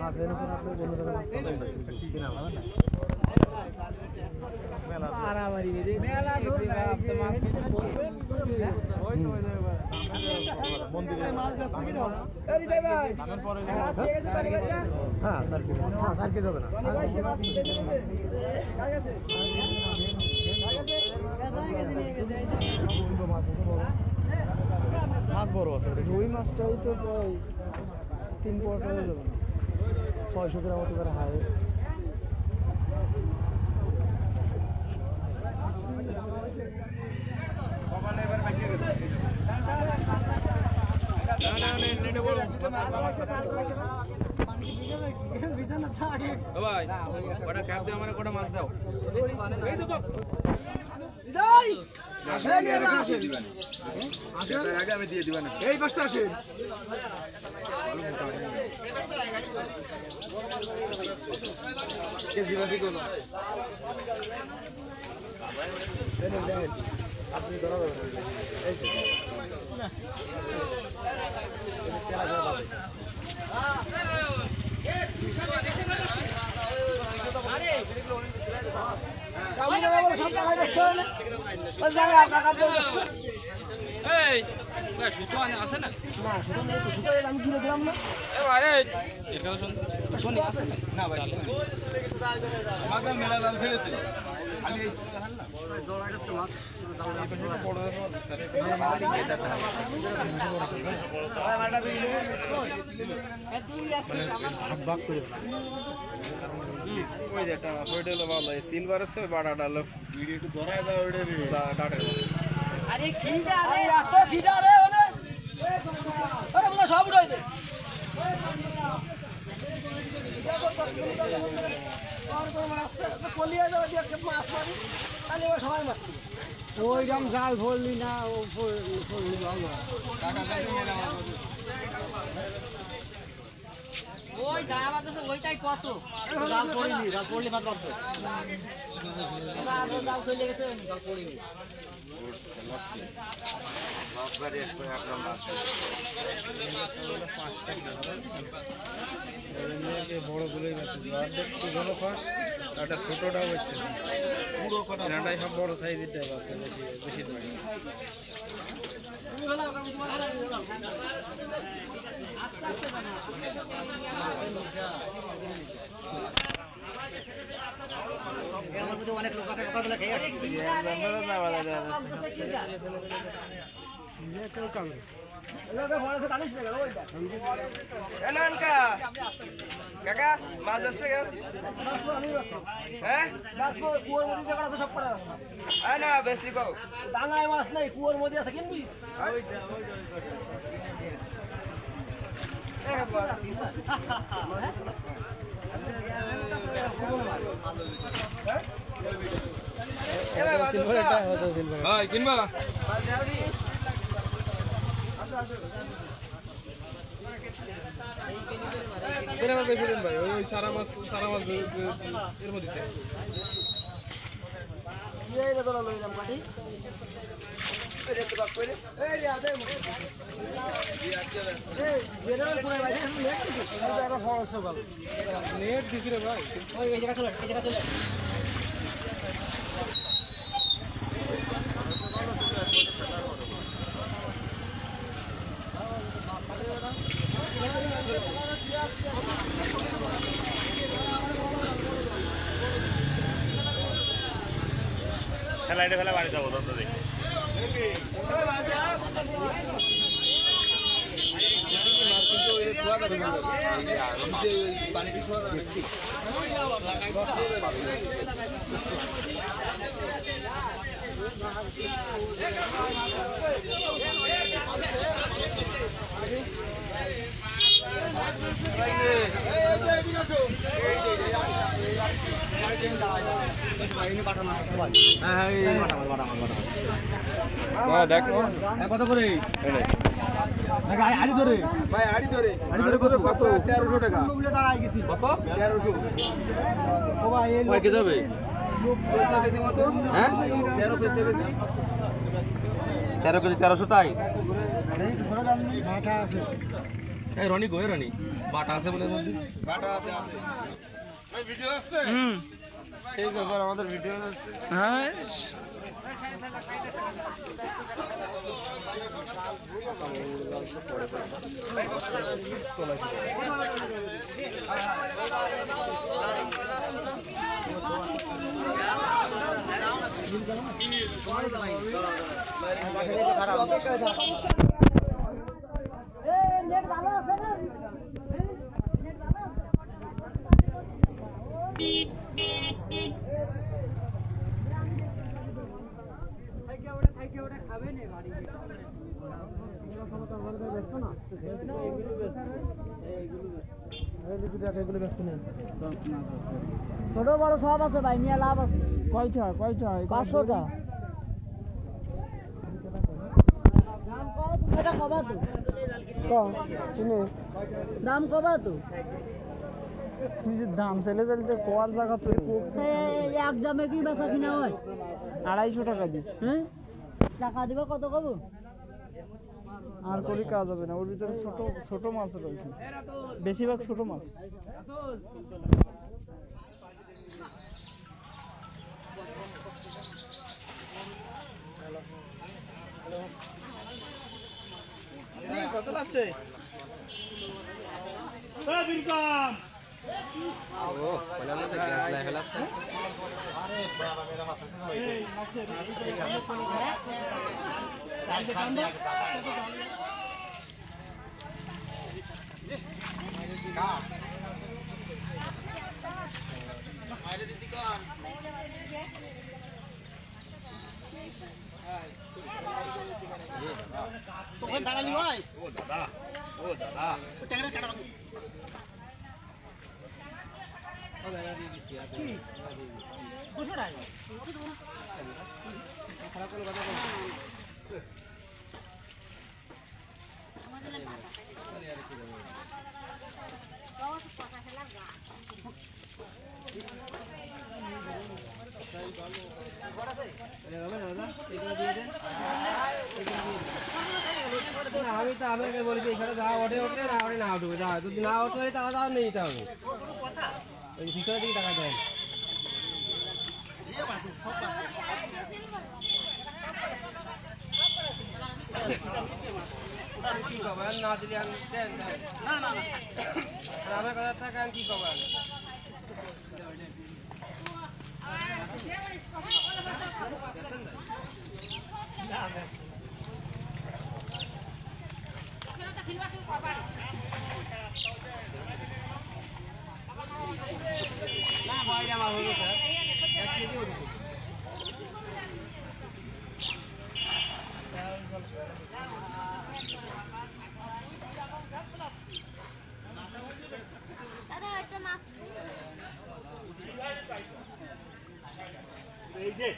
মাছ বড় আছে রুই মাছটাই তো প্রায় 3 পয়সা হয়ে যাবে 600 গ্রাম মতো করে হাইস্ট ভাই কটা ক্যাপ দিয়ে আমার কটা মাছ দাও আগে আমি দিয়ে দিবা না এই পাঁচটা আসেন আপনি ধরা যাবেন এই সুতো আছে না আমি কিনে দিলাম না না ভাই মেলা দাম ছেড়েছে সিলভার আছে বাড়াটা লোক একটু ধরাই দাও আরে খিদা রে এত খিদা রে ওরে আরে বলা সব উঠাই দে আর কোন মাছ তো কলিয়া যাও দিয়ে একটা মাছ মারি তাহলে ওই সবাই মাছ ওই রকম জাল ধরলি না ও ধরলি ভালো টাকা দিয়ে মেলা ওই দায়া বাদে ওইটাই কত জাল পড়লি মাছ কত জাল চলে গেছে জাল পড়িনি বড় গুলোই বড় ফাঁস একটা ছোটটাও হচ্ছে এটাই সব বড় সাইজের টাইপ আছে বেশি অনেক লোক আছে কথা খেয়ে আসে কাকা মাছ আসছে হ্যাঁ না বেশি পাও ডাঙায় মাছ নাই কুয়োর মধ্যে আছে কিনবি কিনবা বেশি দিন ভাই ওই সারা মাছ এর মধ্যে নেট দিছি রে ভাই খেলাইতে ফেলে বাড়ি যাবো তত দেখি কত করে আড়ি ধরে ভাই আড়ি ধরে কত 1300 টাকা কত 1300 কয় কে যাবে 14 কেজি মতো হ্যাঁ 13 14 কেজি 13 কেজি 1300 তাই এই রনি গো রনি বাটা আছে বলে মধ্যে এই ব্যাপার আমাদের ভিডিও হ্যাঁ ছোট বড় সব আছে ভাই, নিয়ে লাভ আছে। কয়টা 500টা দাম কত? এটা কবা তো দাম কবা তো? তুমি যে দাম চাইলে তাহলে কোয়ার জায়গা তো এক দামে কি বেচা কিনা হয়? 250 টাকা দিস। হ্যাঁ, টাকা দিবে কত কব? আর করি কাজ হবে না, ওর ভিতরে ছোট ছোট মাছ রয়েছে, বেশিরভাগ ছোট মাছ। কত আসছে? আমি তো আপনাকে বলেছি এখানে যা ওঠে ওঠে না ওঠে না উঠবে, যা যদি না ওঠে টাকা দাও নিয়ে নিতে হবে, ওই ভিতরে দিকে টাকা দেন। কি করবেন না দিলে আমি দেন না না না আমার কথা টাকা কি করবেন? না ভাই আমার হলো স্যার 1 কেজি হলো। দাদা একটা মাছ এই যে